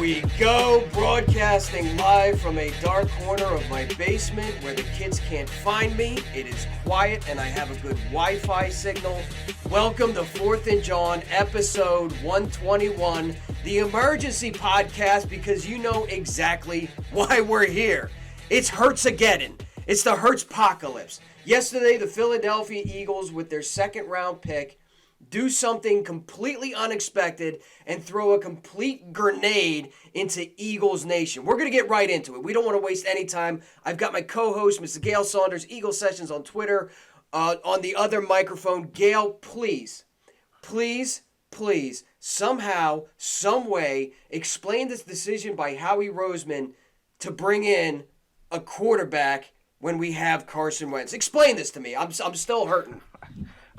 we go, broadcasting live from a dark corner of my basement where the kids can't find me. It is quiet and I have a good Wi-Fi signal. Welcome to 4th and Jawn, episode 121, the emergency podcast, because you know exactly why we're here. It's Hurts-ageddon. It's the Hurts-pocalypse. Yesterday, the Philadelphia Eagles, with their second-round pick, do something completely unexpected and throw a complete grenade into Eagles Nation. We're going to get right into it. We don't want to waste any time. I've got my co-host, Mr. Gayle Saunders, Eagle Sessions on Twitter. On the other microphone, Gayle, please, somehow, some way, explain this decision by Howie Roseman to bring in a quarterback when we have Carson Wentz. Explain this to me. I'm still hurting.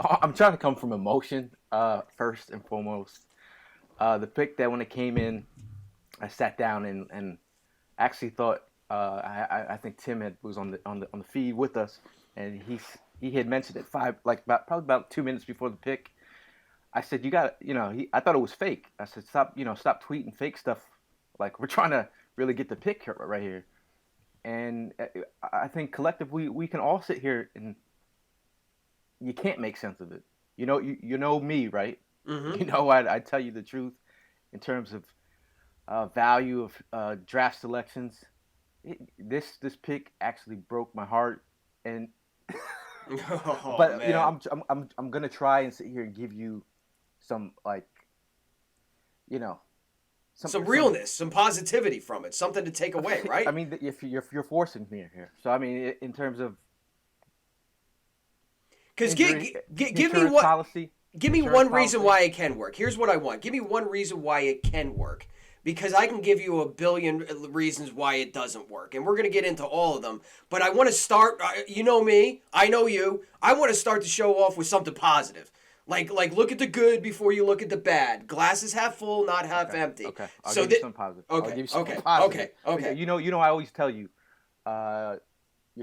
I'm trying to come from emotion, first and foremost. The pick that when it came in, I sat down and actually thought I think Tim was on the feed with us, and he had mentioned it probably about 2 minutes before the pick. I said, I thought it was fake. I said, stop tweeting fake stuff. Like, we're trying to really get the pick right here. And I think collectively we can all sit here and you can't make sense of it. You know me, right? Mm-hmm. You know I tell you the truth in terms of value of draft selections. This pick actually broke my heart, and but man. I'm gonna try and sit here and give you some some realness, some positivity from it, something to take away, right? I mean, if you're forcing me here, so I mean, in terms of. Because give me one reason why it can work. Here's what I want. Give me one reason why it can work. Because I can give you a billion reasons why it doesn't work. And we're going to get into all of them. But I want to start, you know me, I know you. I want to start the show off with something positive. Like look at the good before you look at the bad. Glass is half full, not half empty. Okay, I'll give you some positive. Okay. You know, I always tell you, your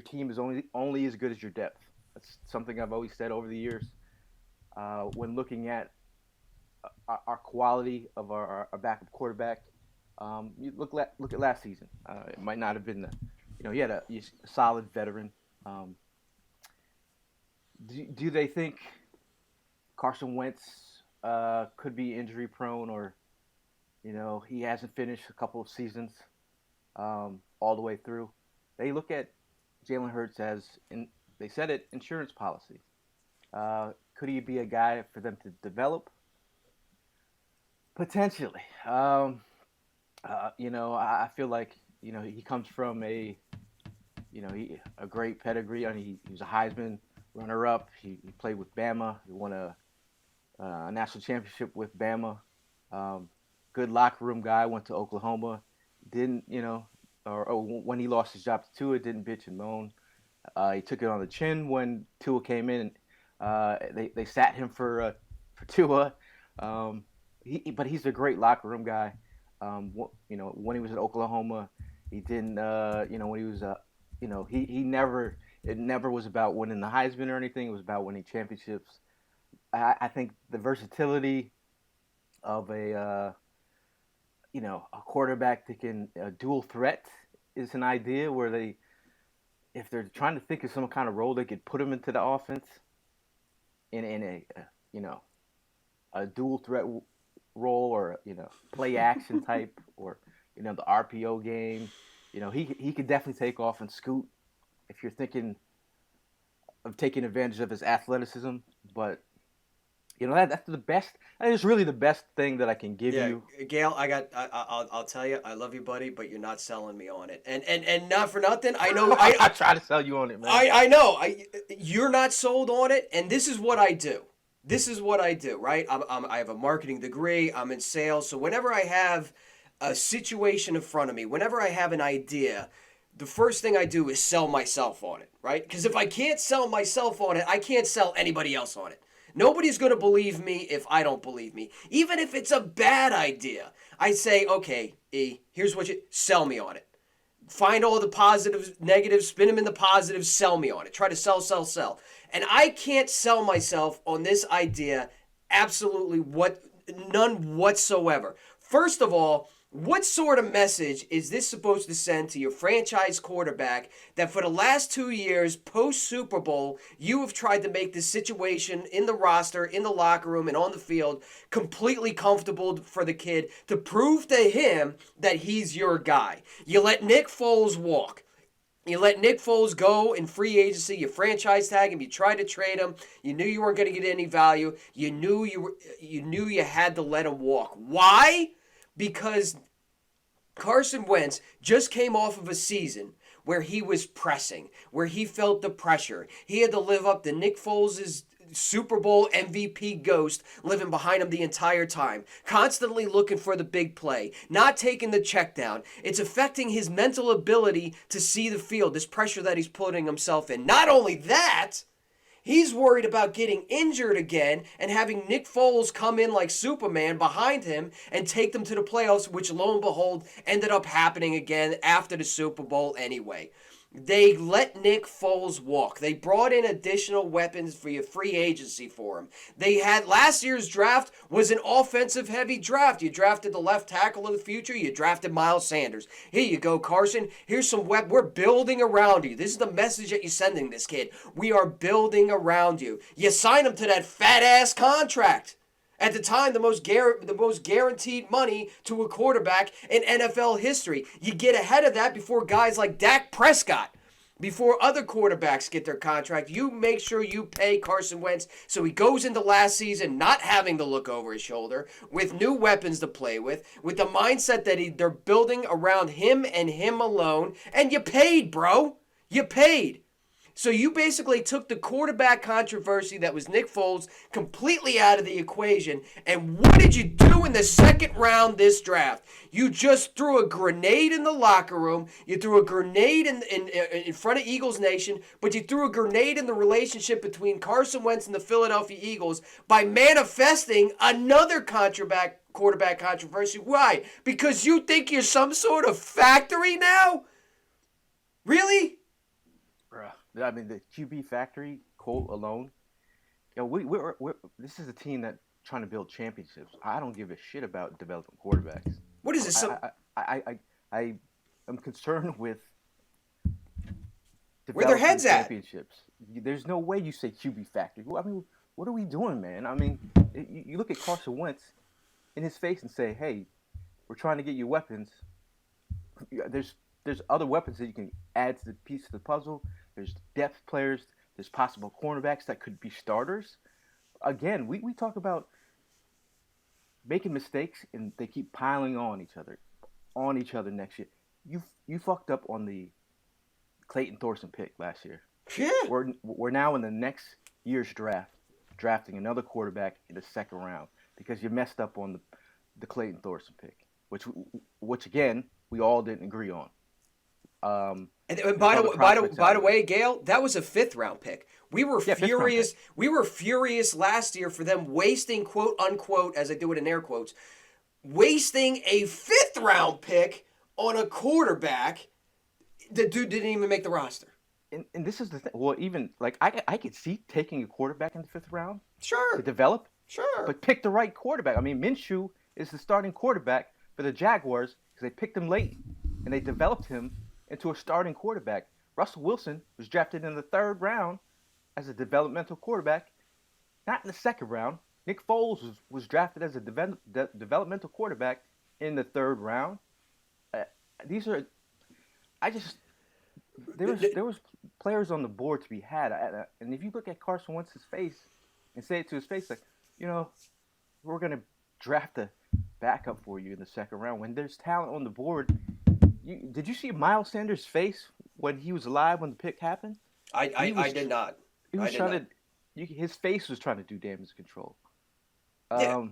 team is only as good as your depth. That's something I've always said over the years. When looking at our quality of our backup quarterback, you look at last season. It might not have been he had a solid veteran. Do they think Carson Wentz could be injury prone, or he hasn't finished a couple of seasons all the way through? They look at Jalen Hurts as they said it, insurance policy. Could he be a guy for them to develop? Potentially. I feel like, he comes from a great pedigree. I mean, he was a Heisman runner-up. He played with Bama. He won a national championship with Bama. Good locker room guy. Went to Oklahoma. Didn't, when he lost his job to Tua, didn't bitch and moan. He took it on the chin when Tua came in, and they sat him for Tua. But he's a great locker room guy. When he was at Oklahoma, he didn't. When he was, it never was about winning the Heisman or anything. It was about winning championships. I think the versatility of a quarterback that can dual threat is an idea where if they're trying to think of some kind of role they could put him into the offense in a dual threat role, or play action type, or the RPO game. He could definitely take off and scoot if you're thinking of taking advantage of his athleticism. But that's the best. That is really the best thing that I can give you. Gayle, I'll tell you, I love you, buddy, but you're not selling me on it. And not for nothing, I know I try to sell you on it, man. I know. You're not sold on it, and this is what I do. Right? I have a marketing degree. I'm in sales, so whenever I have a situation in front of me, whenever I have an idea, the first thing I do is sell myself on it, right? Because if I can't sell myself on it, I can't sell anybody else on it. Nobody's going to believe me if I don't believe me. Even if it's a bad idea, I say, okay, E, here's what you sell me on it. Find all the positives, negatives, spin them in the positives, sell me on it. Try to sell. And I can't sell myself on this idea absolutely none whatsoever. First of all, What sort of message is this supposed to send to your franchise quarterback that for the last 2 years, post Super Bowl, you have tried to make this situation in the roster, in the locker room, and on the field completely comfortable for the kid to prove to him that he's your guy? You let Nick Foles walk. You let Nick Foles go in free agency. You franchise tag him. You tried to trade him. You knew you weren't going to get any value. You knew you had to let him walk. Why? Because Carson Wentz just came off of a season where he was pressing, where he felt the pressure. He had to live up to Nick Foles' Super Bowl MVP ghost living behind him the entire time, constantly looking for the big play, not taking the check down. It's affecting his mental ability to see the field, this pressure that he's putting himself in. Not only that, he's worried about getting injured again and having Nick Foles come in like Superman behind him and take them to the playoffs, which lo and behold ended up happening again after the Super Bowl anyway. They let Nick Foles walk. They brought in additional weapons for your free agency for him. They had last year's draft was an offensive heavy draft. You drafted the left tackle of the future. You drafted Miles Sanders. Here you go, Carson. Here's some We're building around you. This is the message that you're sending this kid. We are building around you. You sign him to that fat ass contract. At the time, the most guaranteed money to a quarterback in NFL history. You get ahead of that before guys like Dak Prescott, before other quarterbacks get their contract. You make sure you pay Carson Wentz so he goes into last season not having to look over his shoulder, with new weapons to play with the mindset that they're building around him and him alone. And you paid, bro. You paid. So you basically took the quarterback controversy that was Nick Foles completely out of the equation. And what did you do in the second round this draft? You just threw a grenade in the locker room. You threw a grenade in front of Eagles Nation, but you threw a grenade in the relationship between Carson Wentz and the Philadelphia Eagles by manifesting another quarterback controversy. Why? Because you think you're some sort of factory now? Really? I mean, the QB factory quote alone. We're this is a team that's trying to build championships. I don't give a shit about developing quarterbacks. What is this? I am concerned with where their heads at. Championships. There's no way you say QB factory. I mean, what are we doing, man? I mean, you look at Carson Wentz in his face and say, "Hey, we're trying to get you weapons. There's other weapons that you can add to the piece of the puzzle. There's depth players. There's possible cornerbacks that could be starters." Again, we talk about making mistakes, and they keep piling on each other next year. You fucked up on the Clayton Thorson pick last year. Yeah. We're now in the next year's draft, drafting another quarterback in the second round because you messed up on the Clayton Thorson pick, which again we all didn't agree on. And by the way, Gayle, that was a 5th round pick. We were furious. We were furious last year for them wasting, quote unquote, as I do it in air quotes, wasting a 5th round pick on a quarterback. The dude didn't even make the roster. And this is the thing. Well, even like I could see taking a quarterback in the 5th round. Sure. To develop. Sure. But pick the right quarterback. I mean, Minshew is the starting quarterback for the Jaguars because they picked him late and they developed him into a starting quarterback. Russell Wilson was drafted in the 3rd round as a developmental quarterback, not in the 2nd round. Nick Foles was drafted as a developmental quarterback in the 3rd round. There was players on the board to be had, and if you look at Carson Wentz's face and say it to his face, like, we're gonna draft a backup for you in the 2nd round when there's talent on the board. Did you see Miles Sanders' face when he was alive when the pick happened? I did not. He was his face was trying to do damage control. Yeah.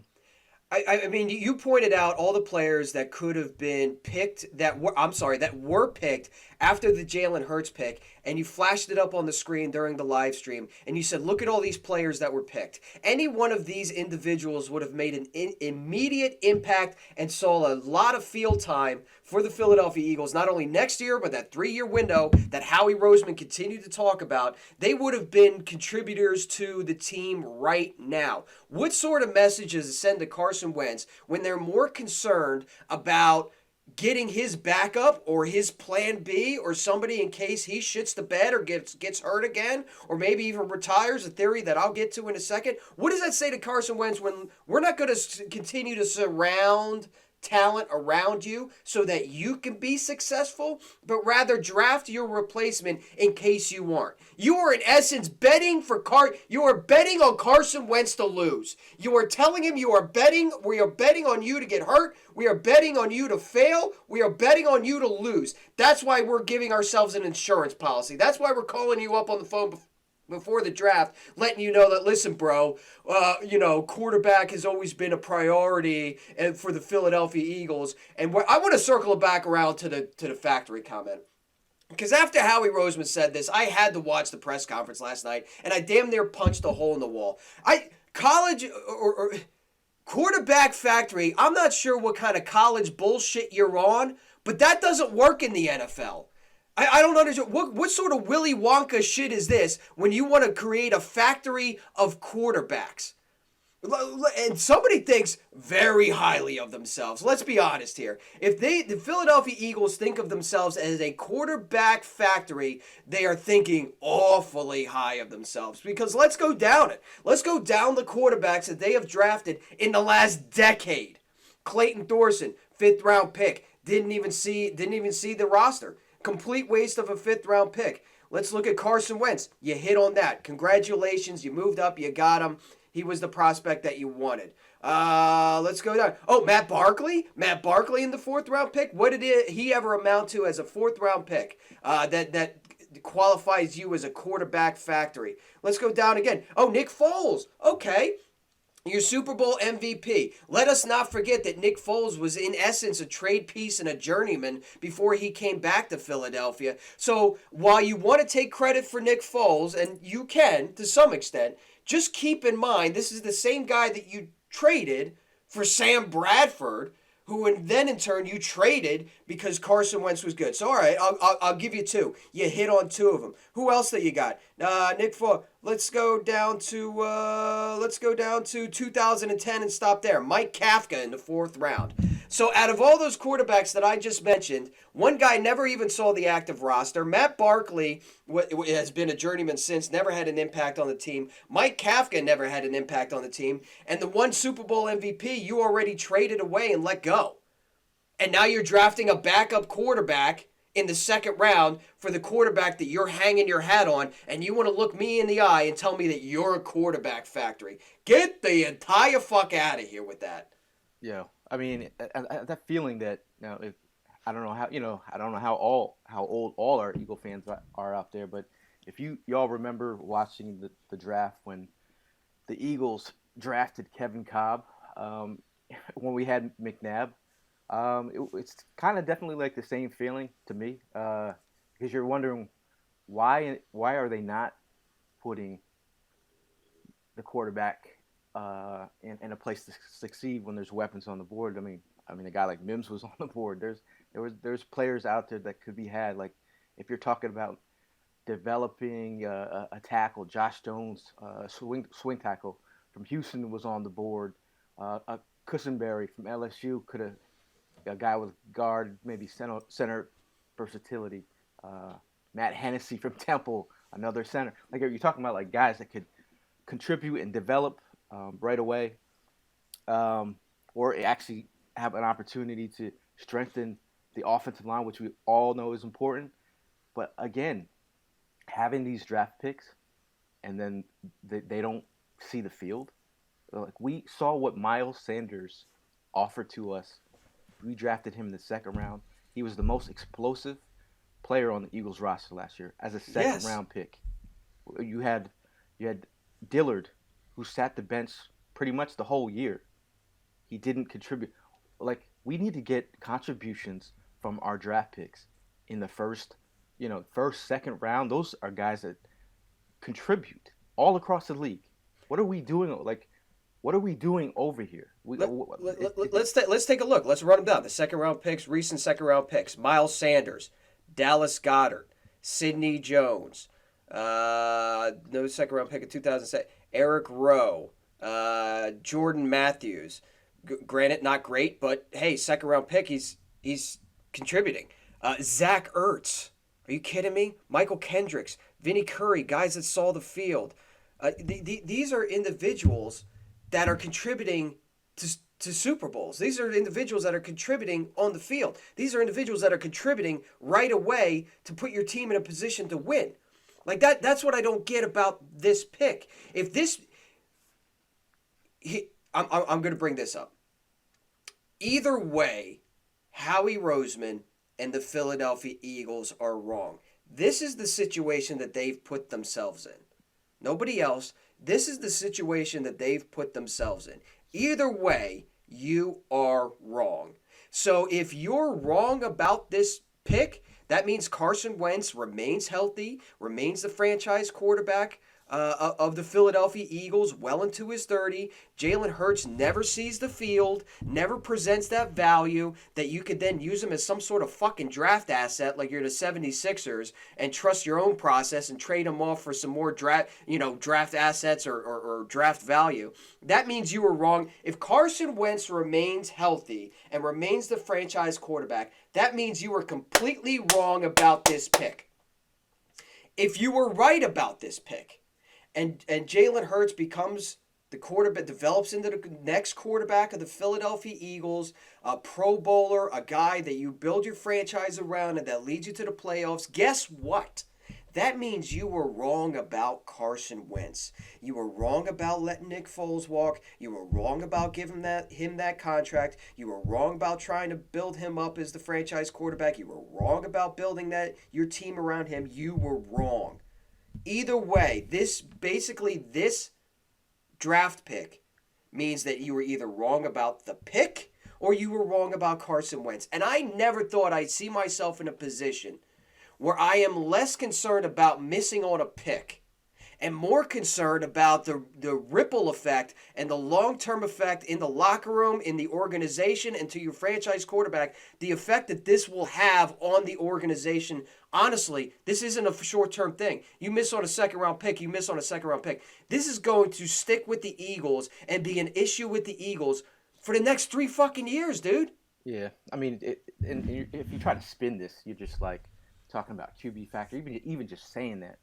I mean, you pointed out all the players that could have been picked that were picked after the Jalen Hurts pick, and you flashed it up on the screen during the live stream, and you said, look at all these players that were picked. Any one of these individuals would have made an immediate impact and saw a lot of field time for the Philadelphia Eagles, not only next year, but that 3-year window that Howie Roseman continued to talk about, they would have been contributors to the team right now. What sort of message does it send to Carson Wentz when they're more concerned about getting his backup or his plan B or somebody in case he shits the bed or gets hurt again or maybe even retires, a theory that I'll get to in a second? What does that say to Carson Wentz when we're not going to continue to surround talent around you so that you can be successful, but rather draft your replacement in case you aren't? You are in essence betting you are betting on Carson Wentz to lose. You are telling him we are betting on you to get hurt. We are betting on you to fail. We are betting on you to lose. That's why we're giving ourselves an insurance policy. That's why we're calling you up on the phone before the draft, letting you know that, listen, bro, quarterback has always been a priority for the Philadelphia Eagles. And I want to circle it back around to the factory comment. Because after Howie Roseman said this, I had to watch the press conference last night, and I damn near punched a hole in the wall. College or quarterback factory, I'm not sure what kind of college bullshit you're on, but that doesn't work in the NFL. I don't understand. What sort of Willy Wonka shit is this when you want to create a factory of quarterbacks? And somebody thinks very highly of themselves. Let's be honest here. If the Philadelphia Eagles think of themselves as a quarterback factory, they are thinking awfully high of themselves. Because let's go down it. Let's go down the quarterbacks that they have drafted in the last decade. Clayton Thorson, 5th round pick, didn't even see the roster. Complete waste of a 5th round pick. Let's look at Carson Wentz. You hit on that. Congratulations. You moved up. You got him. He was the prospect that you wanted. Let's go down. Oh, Matt Barkley? Matt Barkley in the 4th round pick? What did he ever amount to as a 4th round pick that qualifies you as a quarterback factory? Let's go down again. Oh, Nick Foles. Okay. Your Super Bowl MVP. Let us not forget that Nick Foles was in essence a trade piece and a journeyman before he came back to Philadelphia. So while you want to take credit for Nick Foles, and you can to some extent, just keep in mind this is the same guy that you traded for Sam Bradford, who then in turn you traded because Carson Wentz was good. So all right, I'll give you 2. You hit on 2 of them. Who else that you got? Nick Foles. Let's go down to 2010 and stop there. Mike Kafka in the 4th round. So out of all those quarterbacks that I just mentioned, one guy never even saw the active roster. Matt Barkley has been a journeyman since, never had an impact on the team. Mike Kafka never had an impact on the team. And the one Super Bowl MVP you already traded away and let go. And now you're drafting a backup quarterback in the 2nd round for the quarterback that you're hanging your hat on, and you want to look me in the eye and tell me that you're a quarterback factory. Get the entire fuck out of here with that. Yeah, I mean, that feeling that I don't know how old all our Eagle fans are out there, but if y'all remember watching the draft when the Eagles drafted Kevin Cobb, when we had McNabb. It's kind of definitely like the same feeling to me, because you're wondering why are they not putting the quarterback in a place to succeed when there's weapons on the board. I mean a guy like Mims was on the board. There's players out there that could be had. Like if you're talking about developing a tackle, Josh Jones, swing tackle from Houston was on the board. A Cussenberry from LSU could have. A guy with guard, maybe center versatility. Matt Hennessy from Temple, another center. Like you're talking about, like guys that could contribute and develop right away, or actually have an opportunity to strengthen the offensive line, which we all know is important. But again, having these draft picks, and then they don't see the field. Like we saw what Miles Sanders offered to us. We drafted him in the 2nd round. He was the most explosive player on the Eagles roster last year as a 2nd round pick. You had Dillard, who sat the bench pretty much the whole year. He didn't contribute. Like we need to get contributions from our draft picks in the first, 2nd round. Those are guys that contribute all across the league. What are we doing? Like what are we doing over here? Let's take a look. Let's run them down. The second round picks, recent second round picks: Miles Sanders, Dallas Goedert, Sidney Jones. No second round pick in 2007. Eric Rowe, Jordan Matthews. Granted, not great, but hey, second round pick. He's contributing. Zach Ertz. Are you kidding me? Michael Kendricks, Vinny Curry, guys that saw the field. These are individuals that are contributing to Super Bowls. These are individuals that are contributing on the field. These are individuals that are contributing right away to put your team in a position to win. Like that's what I don't get about this pick. If this, I'm going to bring this up. Either way, Howie Roseman and the Philadelphia Eagles are wrong. This is the situation that they've put themselves in. Nobody else. This is the situation that they've put themselves in. Either way, you are wrong. So if you're wrong about this pick, that means Carson Wentz remains healthy, remains the franchise quarterback of the Philadelphia Eagles well into his 30. Jalen Hurts never sees the field, never presents that value that you could then use him as some sort of fucking draft asset like you're the 76ers and trust your own process and trade him off for some more draft assets or draft value. That means you were wrong. If Carson Wentz remains healthy and remains the franchise quarterback, that means you were completely wrong about this pick. If you were right about this pick, and Jalen Hurts becomes the quarterback, develops into the next quarterback of the Philadelphia Eagles, a Pro Bowler, a guy that you build your franchise around and that leads you to the playoffs, guess what? That means you were wrong about Carson Wentz. You were wrong about letting Nick Foles walk. You were wrong about giving him that contract. You were wrong about trying to build him up as the franchise quarterback. You were wrong about building your team around him. You were wrong. Either way, this draft pick means that you were either wrong about the pick or you were wrong about Carson Wentz. And I never thought I'd see myself in a position where I am less concerned about missing on a pick and more concerned about the ripple effect and the long-term effect in the locker room, in the organization, and to your franchise quarterback, the effect that this will have on the organization. Honestly, this isn't a short-term thing. You miss on a second-round pick, you miss on a second-round pick. This is going to stick with the Eagles and be an issue with the Eagles for the next 3 fucking years, dude. Yeah, I mean, and if you try to spin this, you're just like talking about QB factor, even just saying that.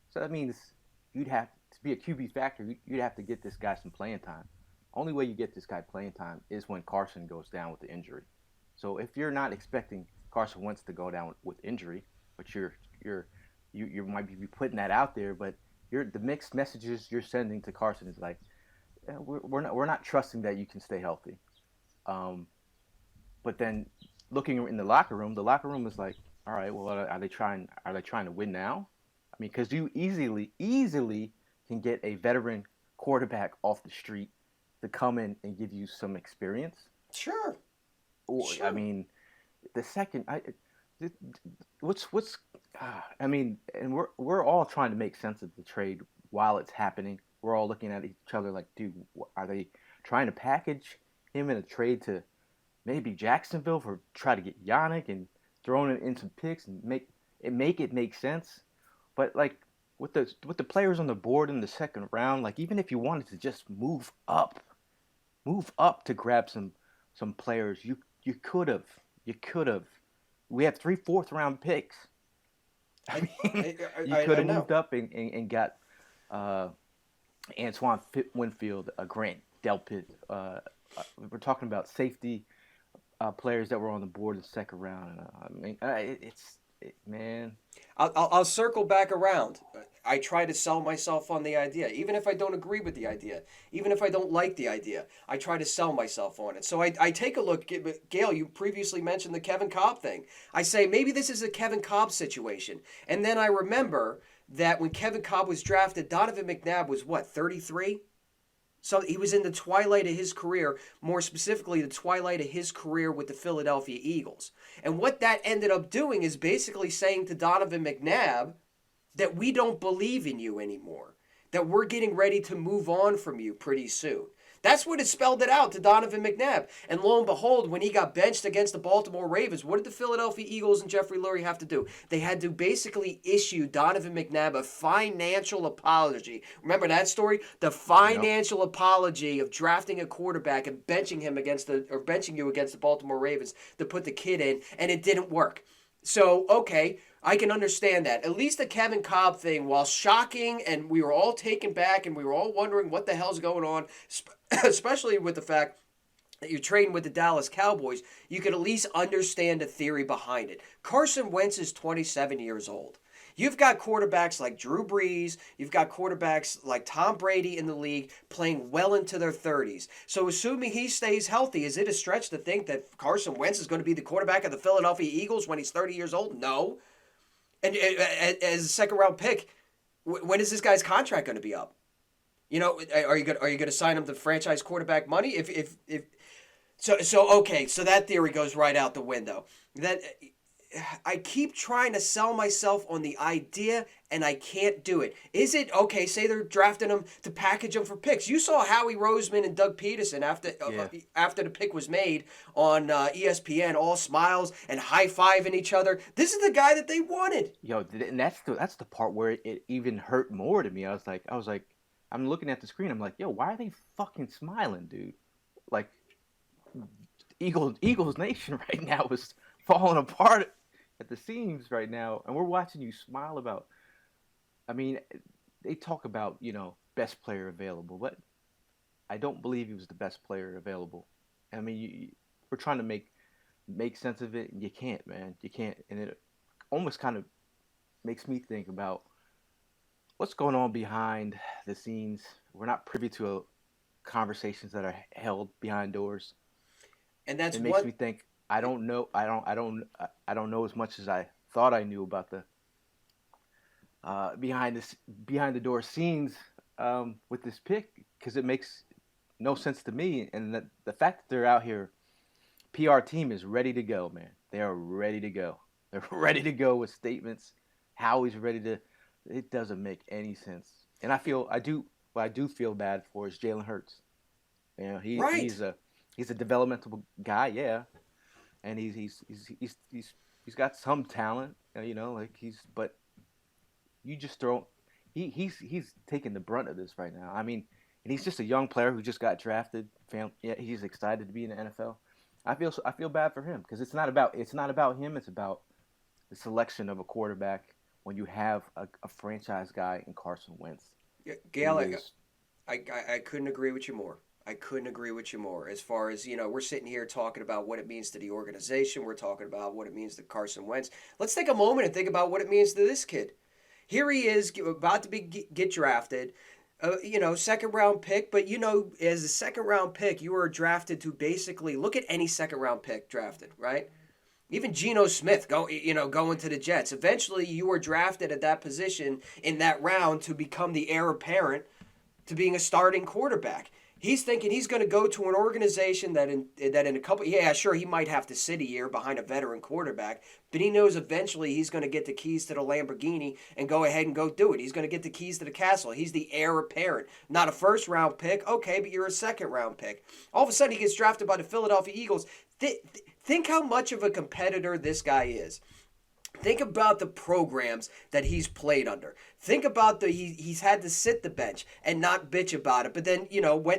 So that means you'd have to be a QB factor. You'd have to get this guy some playing time. Only way you get this guy playing time is when Carson goes down with the injury. So if you're not expecting Carson Wentz to go down with injury, but you might be putting that out there, but the mixed messages you're sending to Carson is like, we're not trusting that you can stay healthy. But then looking in the locker room is like, all right, well, are they trying to win now? I mean, because you easily can get a veteran quarterback off the street to come in and give you some experience. Sure. Sure. I mean, the second, I mean, and we're all trying to make sense of the trade while it's happening. We're all looking at each other like, dude, are they trying to package him in a trade to maybe Jacksonville for try to get Yannick and throwing it in some picks and make it make sense? But like with the players on the board in the second round, like even if you wanted to just move up to grab some players, you could have. We have 3 4th-round picks. I mean, you could have moved up and got Antoine Winfield, Grant Delpit. We're talking about safety players that were on the board in the second round. I mean, man. I'll circle back around. I try to sell myself on the idea, even if I don't agree with the idea, even if I don't like the idea. I try to sell myself on it. So I take a look. Gayle, you previously mentioned the Kevin Kolb thing. I say maybe this is a Kevin Kolb situation, and then I remember that when Kevin Kolb was drafted, Donovan McNabb was what, 33? So he was in the twilight of his career, more specifically the twilight of his career with the Philadelphia Eagles. And what that ended up doing is basically saying to Donovan McNabb that we don't believe in you anymore, that we're getting ready to move on from you pretty soon. That's what it spelled it out to Donovan McNabb. And lo and behold, when he got benched against the Baltimore Ravens, what did the Philadelphia Eagles and Jeffrey Lurie have to do? They had to basically issue Donovan McNabb a financial apology. Remember that story? The financial apology of drafting a quarterback and benching you against the Baltimore Ravens to put the kid in, and it didn't work. So, okay, I can understand that. At least the Kevin Kolb thing, while shocking, and we were all taken back and we were all wondering what the hell's going on, especially with the fact that you're trading with the Dallas Cowboys, you could at least understand the theory behind it. Carson Wentz is 27 years old. You've got quarterbacks like Drew Brees. You've got quarterbacks like Tom Brady in the league playing well into their 30s. So assuming he stays healthy, is it a stretch to think that Carson Wentz is going to be the quarterback of the Philadelphia Eagles when he's 30 years old? No. And as a second-round pick, when is this guy's contract going to be up? You know, are you going to sign him to franchise quarterback money? So that theory goes right out the window. That I keep trying to sell myself on the idea, and I can't do it. Is it, okay, say they're drafting him to package him for picks. You saw Howie Roseman and Doug Peterson after the pick was made on ESPN, all smiles and high-fiving each other. This is the guy that they wanted. Yo, and that's the part where it even hurt more to me. I was like, I'm looking at the screen. I'm like, yo, why are they fucking smiling, dude? Like, Eagles Nation right now is falling apart at the seams right now, and we're watching you smile about. I mean, they talk about, best player available, but I don't believe he was the best player available. I mean, we're trying to make sense of it, and you can't, man. You can't, and it almost kind of makes me think about what's going on behind the scenes. We're not privy to conversations that are held behind doors, and it makes me think. I don't know as much as I thought I knew about the behind the door scenes with this pick, because it makes no sense to me. And the fact that they're out here, PR team is ready to go, man. They are ready to go. They're ready to go with statements. Howie's ready to. It doesn't make any sense. And I do feel bad for is Jalen Hurts. He's a developmental guy, yeah. And he's got some talent, but you just throw. He's taking the brunt of this right now. I mean, and he's just a young player who just got drafted. He's excited to be in the NFL. I feel bad for him because it's not about him. It's about the selection of a quarterback when you have a franchise guy in Carson Wentz. Yeah, Gayle, I couldn't agree with you more. I couldn't agree with you more. As far as, we're sitting here talking about what it means to the organization. We're talking about what it means to Carson Wentz. Let's take a moment and think about what it means to this kid. Here he is about to get drafted, second-round pick. But, as a second-round pick, you were drafted to basically look at any second-round pick drafted, right? Even Geno Smith going to the Jets. Eventually, you were drafted at that position in that round to become the heir apparent to being a starting quarterback. He's thinking he's going to go to an organization that in a couple, sure, he might have to sit a year behind a veteran quarterback, but he knows eventually he's going to get the keys to the Lamborghini and go ahead and go do it. He's going to get the keys to the castle. He's the heir apparent. Not a first-round pick, okay, but you're a second-round pick. All of a sudden, he gets drafted by the Philadelphia Eagles. Think how much of a competitor this guy is. Think about the programs that he's played under. Think about he's had to sit the bench and not bitch about it, but then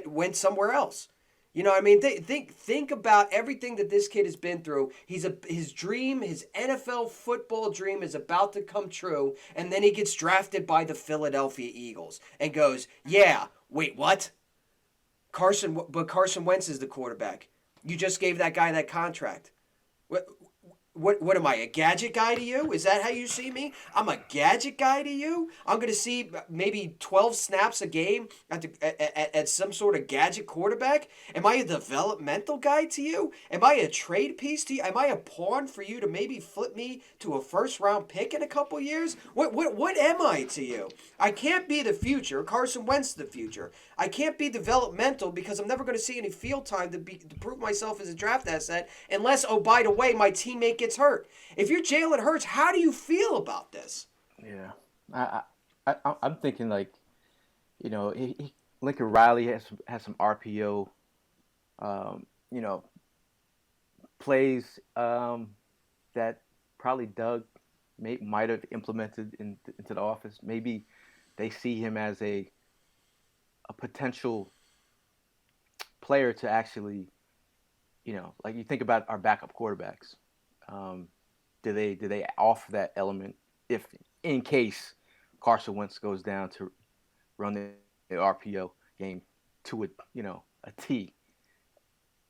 went somewhere else. You know what I mean? Think about everything that this kid has been through. His dream, his NFL football dream, is about to come true, and then he gets drafted by the Philadelphia Eagles and goes, "Yeah, wait, what? Carson Wentz is the quarterback. You just gave that guy that contract. What am I, a gadget guy to you? Is that how you see me? I'm a gadget guy to you? I'm going to see maybe 12 snaps a game at some sort of gadget quarterback? Am I a developmental guy to you? Am I a trade piece to you? Am I a pawn for you to maybe flip me to a first-round pick in a couple years? What am I to you? I can't be the future. Carson Wentz the future. I can't be developmental because I'm never going to see any field time to prove myself as a draft asset unless, oh, by the way, my teammate gets hurt. If you're Jalen Hurts, how do you feel about this? Yeah, I'm thinking like, Lincoln Riley has some RPO, you know, plays that probably Doug might have implemented into the office. Maybe they see him as a potential player to actually, like you think about our backup quarterbacks. Um, do they offer that element if in case Carson Wentz goes down to run the RPO game to a T?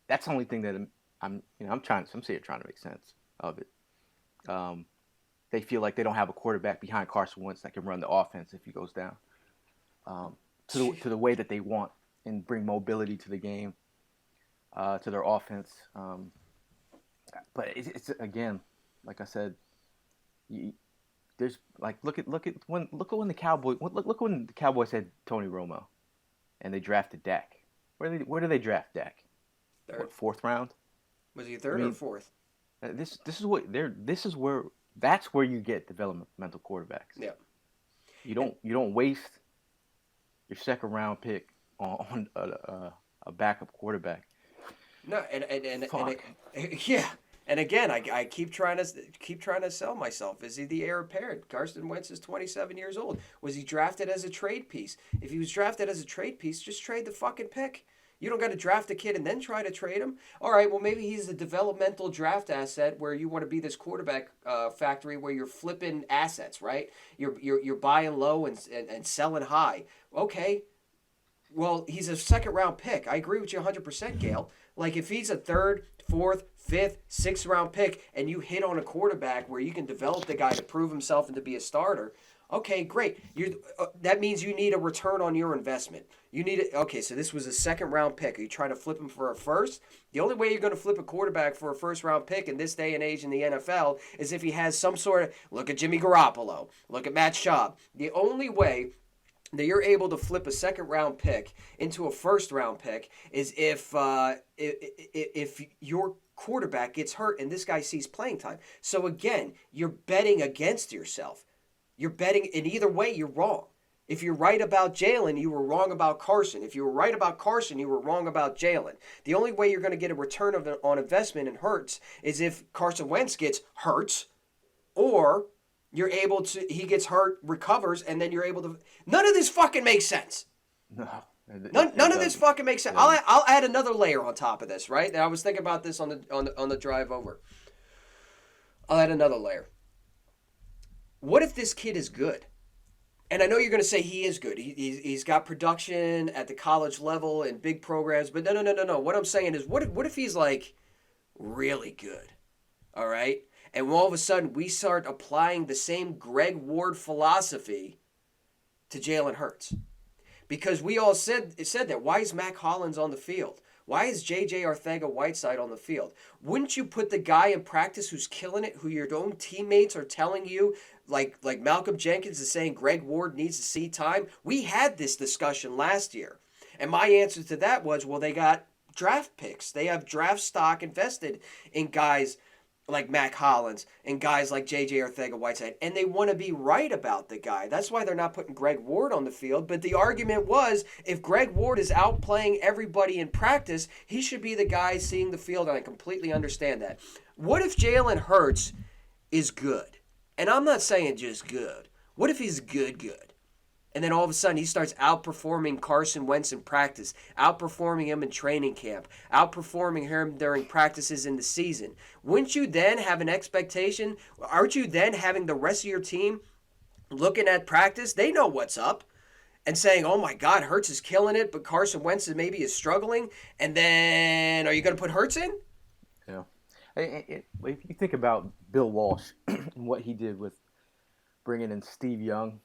That's the only thing that I'm sitting here trying to make sense of it. Um, they feel like they don't have a quarterback behind Carson Wentz that can run the offense if he goes down, to the way that they want and bring mobility to the game, to their offense. But it's again, like I said, there's like look at when the Cowboys had Tony Romo and they drafted Dak. Where did they draft Dak? Third. What, fourth round? Was he third or fourth? That's where you get developmental quarterbacks. Yeah. You don't waste your second round pick on a backup quarterback. No, yeah. And again, I keep trying to sell myself. Is he the heir apparent? Carson Wentz is 27 years old. Was he drafted as a trade piece? If he was drafted as a trade piece, just trade the fucking pick. You don't got to draft a kid and then try to trade him. All right, well, maybe he's a developmental draft asset where you want to be this quarterback factory where you're flipping assets, right? You're buying low and selling high. Okay, well, he's a second round pick. I agree with you 100%, Gayle. Like if he's a third, fourth, fifth, sixth round pick and you hit on a quarterback where you can develop the guy to prove himself and to be a starter, okay, great. That means you need a return on your investment. You need it. Okay, so this was a second round pick. Are you trying to flip him for a first? The only way you're going to flip a quarterback for a first round pick in this day and age in the NFL is if he has some sort of, look at Jimmy Garoppolo, look at Matt Schaub. The only way that you're able to flip a second round pick into a first round pick is if your quarterback gets hurt and this guy sees playing time. So again, you're betting against yourself. You're betting, in either way, you're wrong. If you're right about Jalen, you were wrong about Carson. If you were right about Carson, you were wrong about Jalen. The only way you're going to get a return on investment in Hurts is if Carson Wentz gets hurt, or he gets hurt, recovers, and then you're able to. None of this fucking makes sense. No. None of this fucking makes sense. I'll add another layer on top of this, right? And I was thinking about this on the drive over. I'll add another layer. What if this kid is good? And I know you're going to say he is good. He's got production at the college level and big programs. But no. What I'm saying is, what if he's like really good? All right? And all of a sudden we start applying the same Greg Ward philosophy to Jalen Hurts. Because we all said that. Why is Mac Hollins on the field? Why is J.J. Arcega-Whiteside on the field? Wouldn't you put the guy in practice who's killing it, who your own teammates are telling you, like Malcolm Jenkins is saying Greg Ward needs to see time? We had this discussion last year. And my answer to that was, well, they got draft picks. They have draft stock invested in guys like Mac Hollins and guys like J.J. Arcega-Whiteside, and they want to be right about the guy. That's why they're not putting Greg Ward on the field. But the argument was, if Greg Ward is outplaying everybody in practice, he should be the guy seeing the field, and I completely understand that. What if Jalen Hurts is good? And I'm not saying just good. What if he's good? And then all of a sudden he starts outperforming Carson Wentz in practice, outperforming him in training camp, outperforming him during practices in the season. Wouldn't you then have an expectation? Aren't you then having the rest of your team looking at practice? They know what's up and saying, oh my God, Hurts is killing it, but Carson Wentz is struggling. And then are you going to put Hurts in? Yeah. If you think about Bill Walsh and what he did with bringing in Steve Young,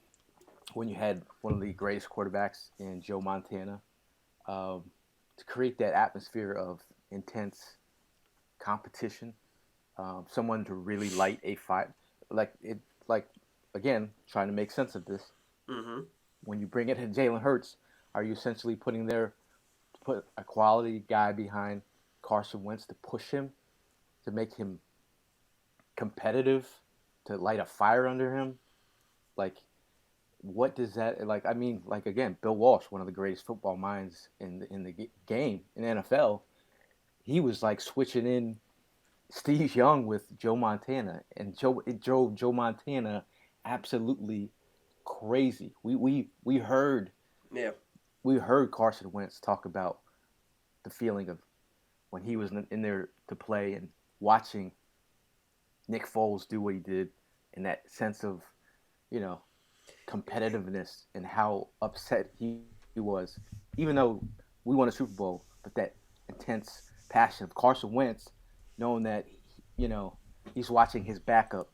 when you had one of the greatest quarterbacks in Joe Montana, to create that atmosphere of intense competition, someone to really light a fight, again, trying to make sense of this. Mm-hmm. When you bring it in Jalen Hurts, are you essentially put a quality guy behind Carson Wentz to push him, to make him competitive, to light a fire under him? Like, what does that like? I mean, like again, Bill Walsh, one of the greatest football minds in the game in the NFL, he was like switching in Steve Young with Joe Montana, and it drove Joe Montana absolutely crazy. Yeah. We heard Carson Wentz talk about the feeling of when he was in there to play and watching Nick Foles do what he did, and that sense of, you know, competitiveness and how upset he was, even though we won a Super Bowl, but that intense passion of Carson Wentz, knowing that, you know, he's watching his backup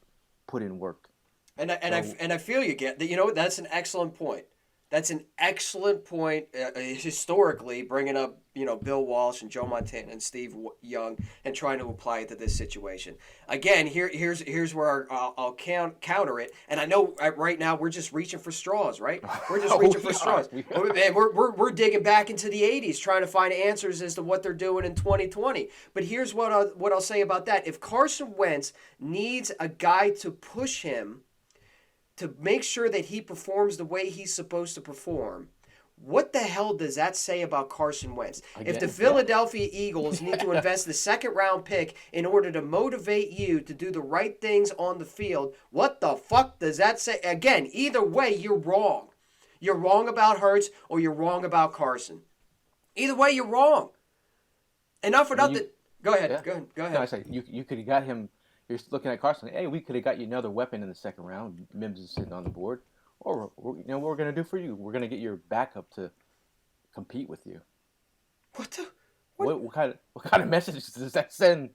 put in work. And I feel you get that. You know, that's an excellent point. That's an excellent point. Historically, bringing up Bill Walsh and Joe Montana and Steve Young and trying to apply it to this situation. Again, here's where I'll counter it. And I know right now we're just reaching for straws, right? We're just reaching for straws. And we're digging back into the '80s trying to find answers as to what they're doing in 2020. But here's what I'll say about that. If Carson Wentz needs a guy to push him to make sure that he performs the way he's supposed to perform, what the hell does that say about Carson Wentz? If the Philadelphia Eagles need to invest the second-round pick in order to motivate you to do the right things on the field, what the fuck does that say? Again, either way, you're wrong. You're wrong about Hurts or you're wrong about Carson. Either way, you're wrong. Enough about the... Go ahead. Yeah. Go ahead. No, I say you could have got him. You're looking at Carson. Hey, we could have got you another weapon in the second round. Mims is sitting on the board. Or what we're gonna do for you? We're gonna get your backup to compete with you. What kind of messages does that send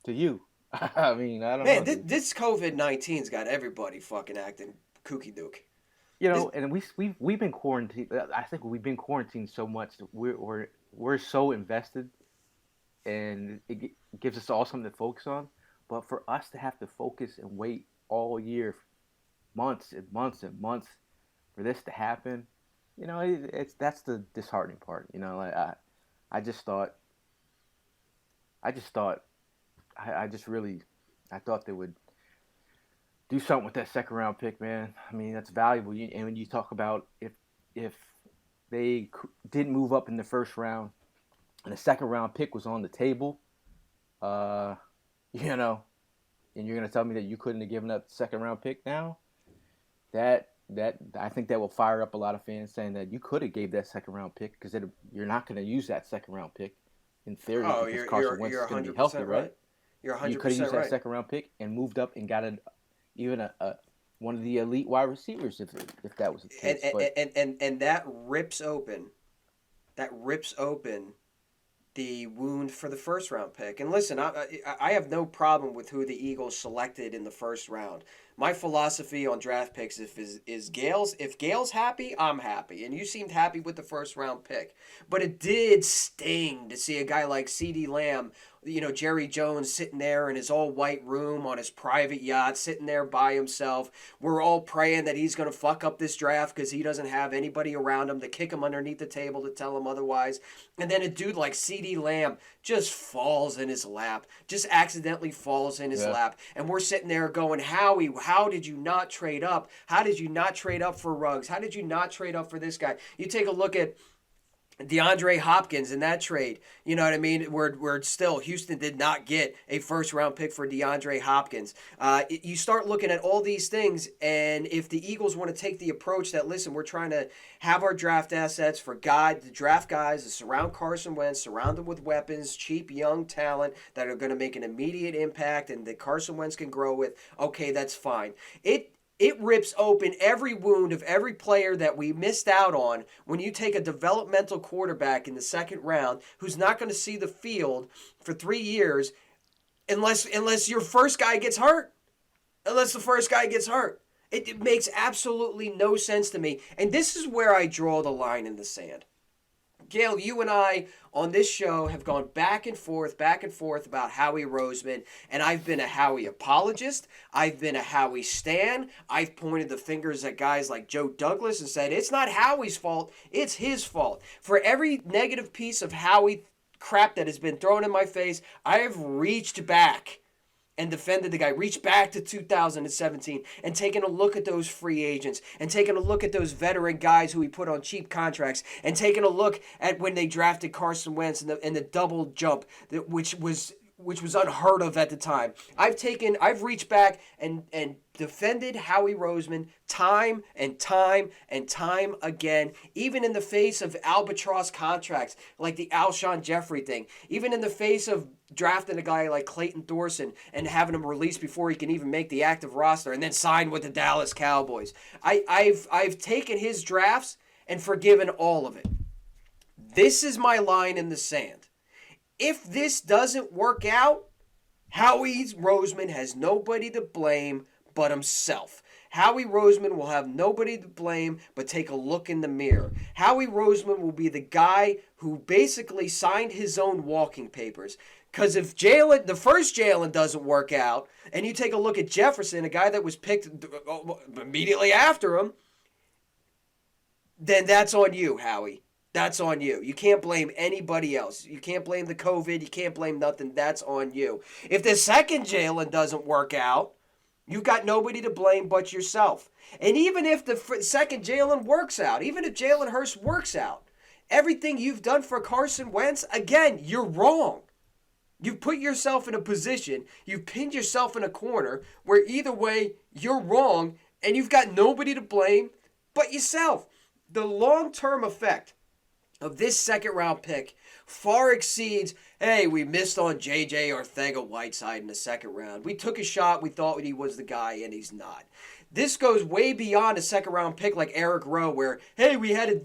to you? I mean, I don't know. Man, this COVID-19's got everybody fucking acting kooky dook. You know, and we've been quarantined. I think we've been quarantined so much that we're so invested, and it gives us all something to focus on. But for us to have to focus and wait all year, months and months and months for this to happen, you know, that's the disheartening part. You know, like I just thought I thought they would do something with that second round pick, man. I mean, that's valuable. And when you talk about if they didn't move up in the first round and the second round pick was on the table, you know, and you're gonna tell me that you couldn't have given up the second round pick now, that I think that will fire up a lot of fans saying that you could have gave that second round pick because you're not gonna use that second round pick in theory because Carson Wentz is gonna be healthy, right? You're 100% right. You could have used that second round pick and moved up and got even a one of the elite wide receivers if that was the case. And that rips open the wound for the first round pick. And listen, I have no problem with who the Eagles selected in the first round. My philosophy on draft picks is Gayle's. If Gayle's happy, I'm happy. And you seemed happy with the first round pick. But it did sting to see a guy like CeeDee Lamb, you know, Jerry Jones sitting there in his all-white room on his private yacht, sitting there by himself. We're all praying that he's going to fuck up this draft because he doesn't have anybody around him to kick him underneath the table to tell him otherwise. And then a dude like CeeDee Lamb just falls in his lap, just accidentally falls in his lap. And we're sitting there going, Howie, how did you not trade up? How did you not trade up for Ruggs? How did you not trade up for this guy? You take a look at DeAndre Hopkins in that trade, you know what I mean? Where still Houston did not get a first round pick for DeAndre Hopkins. You start looking at all these things, and if the Eagles want to take the approach that, listen, we're trying to have our draft assets for the draft guys to surround Carson Wentz, surround him with weapons, cheap young talent that are going to make an immediate impact and that Carson Wentz can grow with, okay, that's fine. It rips open every wound of every player that we missed out on when you take a developmental quarterback in the second round who's not going to see the field for 3 years unless your first guy gets hurt. Unless the first guy gets hurt. It makes absolutely no sense to me. And this is where I draw the line in the sand. Gayle, you and I on this show have gone back and forth about Howie Roseman, and I've been a Howie apologist. I've been a Howie stan. I've pointed the fingers at guys like Joe Douglas and said, it's not Howie's fault, it's his fault. For every negative piece of Howie crap that has been thrown in my face, I have reached back and defended the guy, reached back to 2017 and taken a look at those free agents and taken a look at those veteran guys who he put on cheap contracts and taken a look at when they drafted Carson Wentz and the double jump, which was unheard of at the time. I've reached back and defended Howie Roseman time and time and time again, even in the face of albatross contracts like the Alshon Jeffrey thing, even in the face of drafting a guy like Clayton Thorson and having him released before he can even make the active roster and then sign with the Dallas Cowboys. I've taken his drafts and forgiven all of it. This is my line in the sand. If this doesn't work out, Howie Roseman has nobody to blame but himself. Howie Roseman will have nobody to blame but take a look in the mirror. Howie Roseman will be the guy who basically signed his own walking papers. Because if the first Jalen doesn't work out, and you take a look at Jefferson, a guy that was picked immediately after him, then that's on you, Howie. That's on you. You can't blame anybody else. You can't blame the COVID. You can't blame nothing. That's on you. If the second Jalen doesn't work out, you got nobody to blame but yourself. And even if the second Jalen works out, even if Jalen Hurts works out, everything you've done for Carson Wentz, again, you're wrong. You've put yourself in a position, you've pinned yourself in a corner where either way, you're wrong and you've got nobody to blame but yourself. The long-term effect of this second-round pick far exceeds, hey, we missed on J.J. Arcega-Whiteside in the second round. We took a shot. We thought he was the guy, and he's not. This goes way beyond a second-round pick like Eric Rowe, where, hey, we had a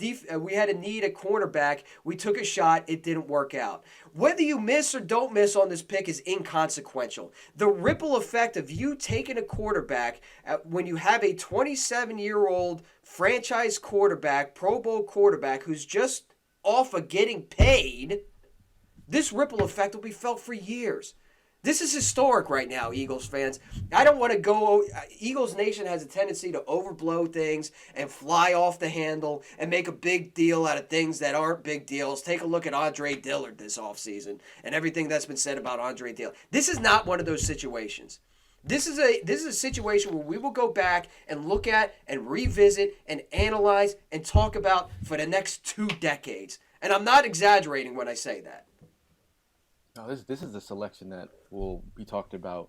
need at cornerback. We took a shot. It didn't work out. Whether you miss or don't miss on this pick is inconsequential. The ripple effect of you taking a quarterback when you have a 27-year-old franchise quarterback, Pro Bowl quarterback, who's just off of getting paid, this ripple effect will be felt for years. This is historic right now, Eagles fans. I don't want to go. Eagles Nation has a tendency to overblow things and fly off the handle and make a big deal out of things that aren't big deals. Take a look at Andre Dillard this offseason and everything that's been said about Andre Dillard. This is not one of those situations. This is a situation where we will go back and look at and revisit and analyze and talk about for the next 2 decades. And I'm not exaggerating when I say that. No, this is a selection that will be talked about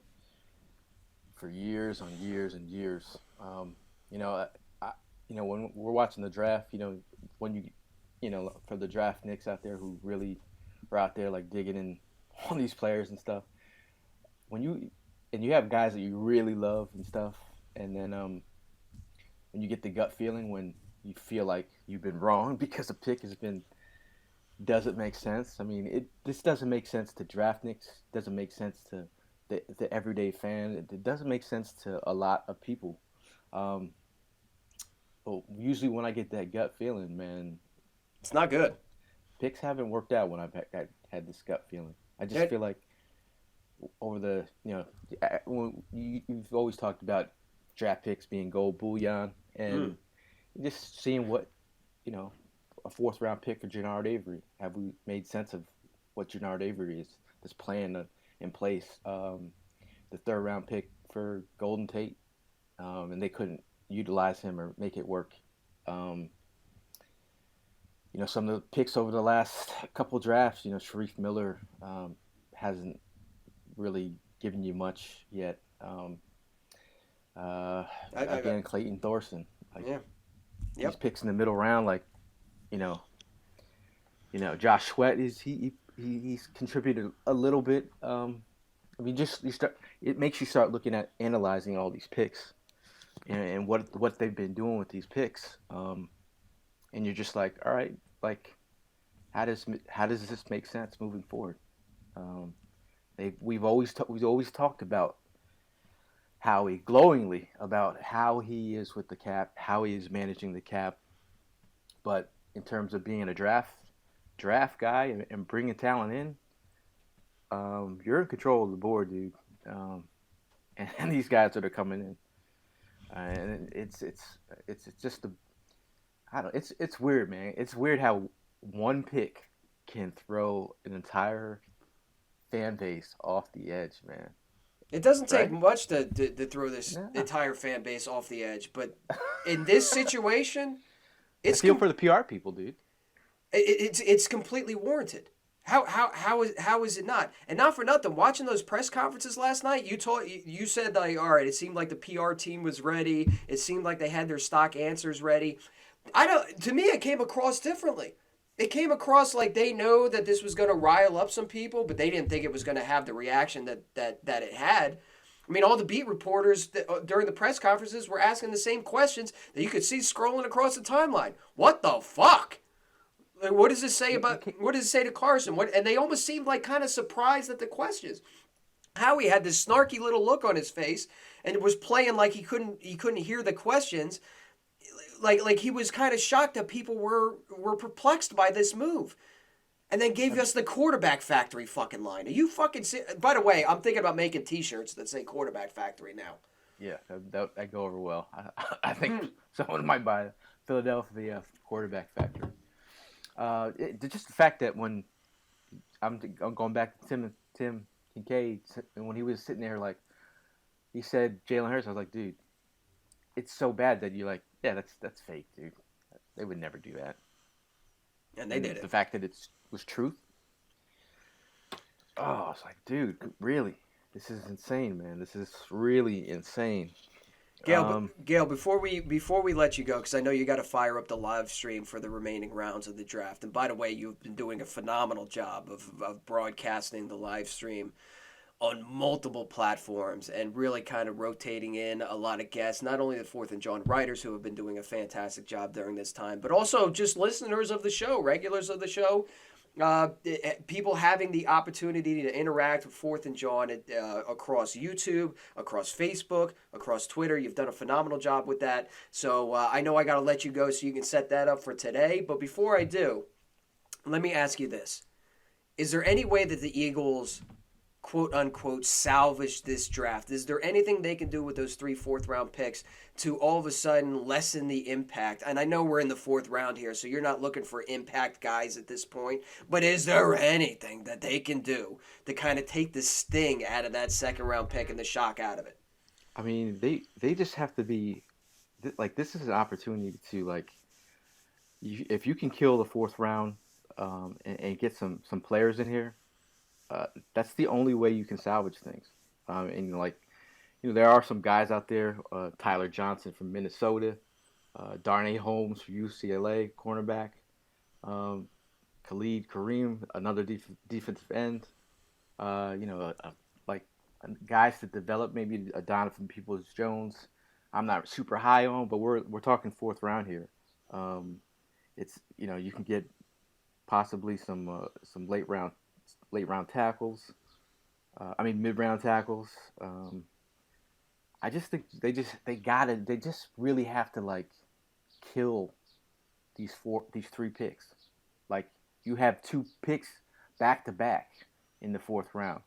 for years on years and years. When we're watching the draft, when for the draft nicks out there who really are out there like digging in on these players and stuff, when you have guys that you really love and stuff, and then when you get the gut feeling when you feel like you've been wrong because a pick doesn't make sense. I mean, this doesn't make sense to draft nicks. Doesn't make sense to the everyday fan. It doesn't make sense to a lot of people. But usually when I get that gut feeling, man, it's not good. Picks haven't worked out when I've had this gut feeling. I just feel like over the, you've always talked about draft picks being gold bullion, and just seeing what, a 4th round pick for Jannard Avery. Have we made sense of what Jannard Avery is playing in place? The 3rd round pick for Golden Tate, and they couldn't utilize him or make it work. Some of the picks over the last couple drafts, Sharif Miller hasn't really given you much yet. Again, Clayton Thorson. These picks in the middle round, Josh Sweat he's contributed a little bit. It makes you start looking at analyzing all these picks and what they've been doing with these picks. And you're just like, all right, how does this make sense moving forward? We've always talked about Howie glowingly about how he is with the cap, how he is managing the cap, but in terms of being a draft guy and bringing talent in, you're in control of the board, dude. And these guys that are coming in, and it's just it's weird, man. It's weird how one pick can throw an entire fan base off the edge, man. It doesn't take right? much to throw this Yeah. entire fan base off the edge, but in this situation, I it's feel com- for the PR people, dude. it's completely warranted. How is it not? And not for nothing. Watching those press conferences last night, you said like, all right, it seemed like the PR team was ready. It seemed like they had their stock answers ready. I don't. To me, it came across differently. It came across like they know that this was going to rile up some people, but they didn't think it was going to have the reaction that it had. I mean, all the beat reporters during the press conferences were asking the same questions that you could see scrolling across the timeline. What the fuck? Like, what does this say You about? can't, What does it say to Carson? What? And they almost seemed like kind of surprised at the questions. Howie had this snarky little look on his face and was playing like he couldn't hear the questions. Like he was kind of shocked that people were perplexed by this move. And then gave us the quarterback factory fucking line. Are you fucking By the way, I'm thinking about making T-shirts that say quarterback factory now. yeah, that go over well. I think someone might buy Philadelphia quarterback factory. Just the fact that when I'm going back to Tim Kincaid, and when he was sitting there, like he said Jalen Hurts, I was like, dude, it's so bad that you're like, yeah, that's fake, dude. They would never do that. And they And did the it. fact that it was truth, oh, it's like, dude, really, this is insane, man. This is really insane. Um, Gayle, before we let you go, because I know you got to fire up the live stream for the remaining rounds of the draft. And by the way, you've been doing a phenomenal job of broadcasting the live stream on multiple platforms and really kind of rotating in a lot of guests, not only the Fourth and John writers who have been doing a fantastic job during this time, but also just listeners of the show, regulars of the show, people having the opportunity to interact with Fourth and John across YouTube, across Facebook, across Twitter. You've done a phenomenal job with that. So I know I got to let you go so you can set that up for today. But before I do, let me ask you this. Is there any way that the Eagles quote unquote salvage this draft? Is there anything they can do with those 3 fourth round picks to all of a sudden lessen the impact? And I know we're in the 4th round here, so you're not looking for impact guys at this point, but is there anything that they can do to kind of take the sting out of that 2nd round pick and the shock out of it? I mean, they just have to be like, this is an opportunity to like, if you can kill the 4th round, and get some players in here, that's the only way you can salvage things. And like, there are some guys out there, Tyler Johnson from Minnesota, Darnay Holmes from UCLA, cornerback, um, Khalid Kareem, another defensive end. Like guys to develop, maybe a Donovan Peoples Jones. I'm not super high on, but we're talking 4th round here. Um, it's you can get possibly some late round tackles. I mean mid round tackles. I just think they just really have to like kill these 3 picks. Like you have 2 picks back to back in the 4th round.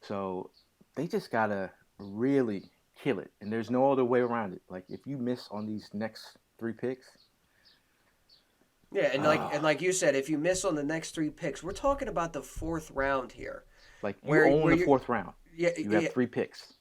So they just gotta really kill it. And there's no other way around it. Like if you miss on these next 3 picks, Yeah, and like uh, and like you said, if you miss on the next 3 picks, we're talking about the 4th round here, like you where own where the you 4th round. yeah, You have yeah, 3 picks.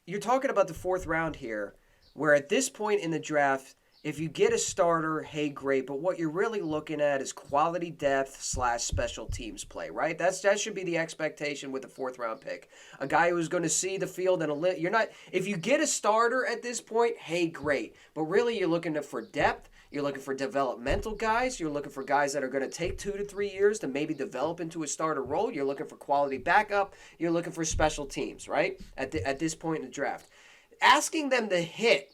you're talking about the 4th round here, where at this point in the draft, if you get a starter, hey, great. But what you're really looking at is quality depth / special teams play, right? That should be the expectation with the 4th round pick. A guy who's going to see the field and you're not. If you get a starter at this point, hey, great. But really, you're looking for depth. You're looking for developmental guys. You're looking for guys that are going to take 2 to 3 years to maybe develop into a starter role. You're looking for quality backup. You're looking for special teams, right? At this point in the draft, asking them to hit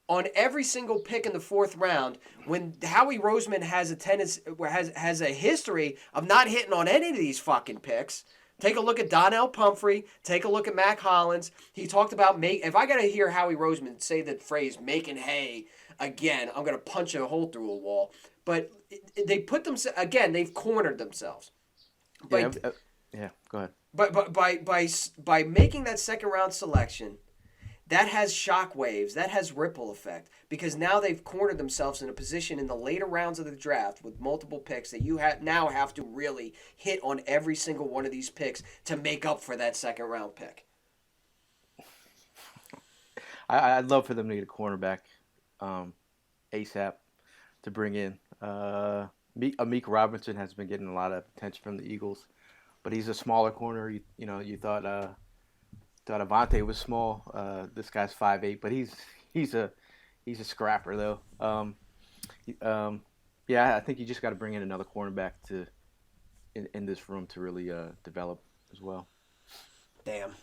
on every single pick in the 4th round when Howie Roseman has a tendency has a history of not hitting on any of these fucking picks. Take a look at Donnell Pumphrey. Take a look at Mac Hollins. He talked about if I gotta hear Howie Roseman say the phrase "making hay" again, I'm gonna punch a hole through a wall. But they put themselves again. They've cornered themselves. Yeah, But yeah. Go ahead. by making that 2nd round selection, that has shockwaves, that has ripple effect, because now they've cornered themselves in a position in the later rounds of the draft with multiple picks that you now have to really hit on every single one of these picks to make up for that 2nd round pick. I'd love for them to get a cornerback ASAP to bring in. Amik Robinson has been getting a lot of attention from the Eagles, but he's a smaller corner. You thought Avante was small. This guy's 5'8", but he's a scrapper though. Yeah, I think you just got to bring in another cornerback in this room to really develop as well. Damn.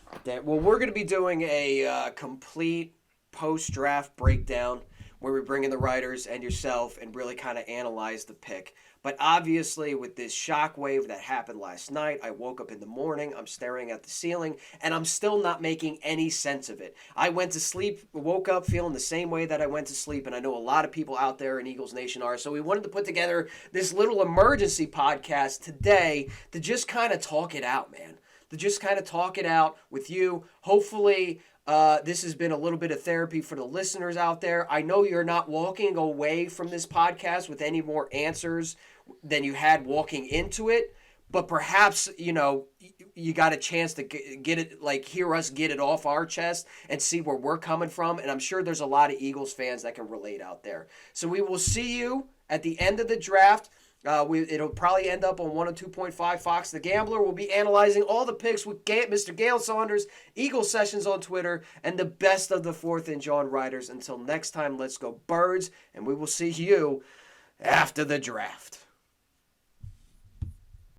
Well, we're going to be doing a complete post-draft breakdown where we bring in the writers and yourself and really kind of analyze the pick. But obviously, with this shockwave that happened last night, I woke up in the morning, I'm staring at the ceiling, and I'm still not making any sense of it. I went to sleep, woke up feeling the same way that I went to sleep, and I know a lot of people out there in Eagles Nation are. So we wanted to put together this little emergency podcast today to just kind of talk it out, man. To just kind of talk it out with you. Hopefully, this has been a little bit of therapy for the listeners out there. I know you're not walking away from this podcast with any more answers than you had walking into it, but perhaps, you got a chance to get it, like hear us get it off our chest and see where we're coming from. And I'm sure there's a lot of Eagles fans that can relate out there. So we will see you at the end of the draft. It'll probably end up on 102.5 Fox the Gambler. We'll be analyzing all the picks with Mr. Gayle Saunders, Eagle Sessions on Twitter, and the best of the 4th and Jawn writers. Until next time, let's go Birds, and we will see you after the draft.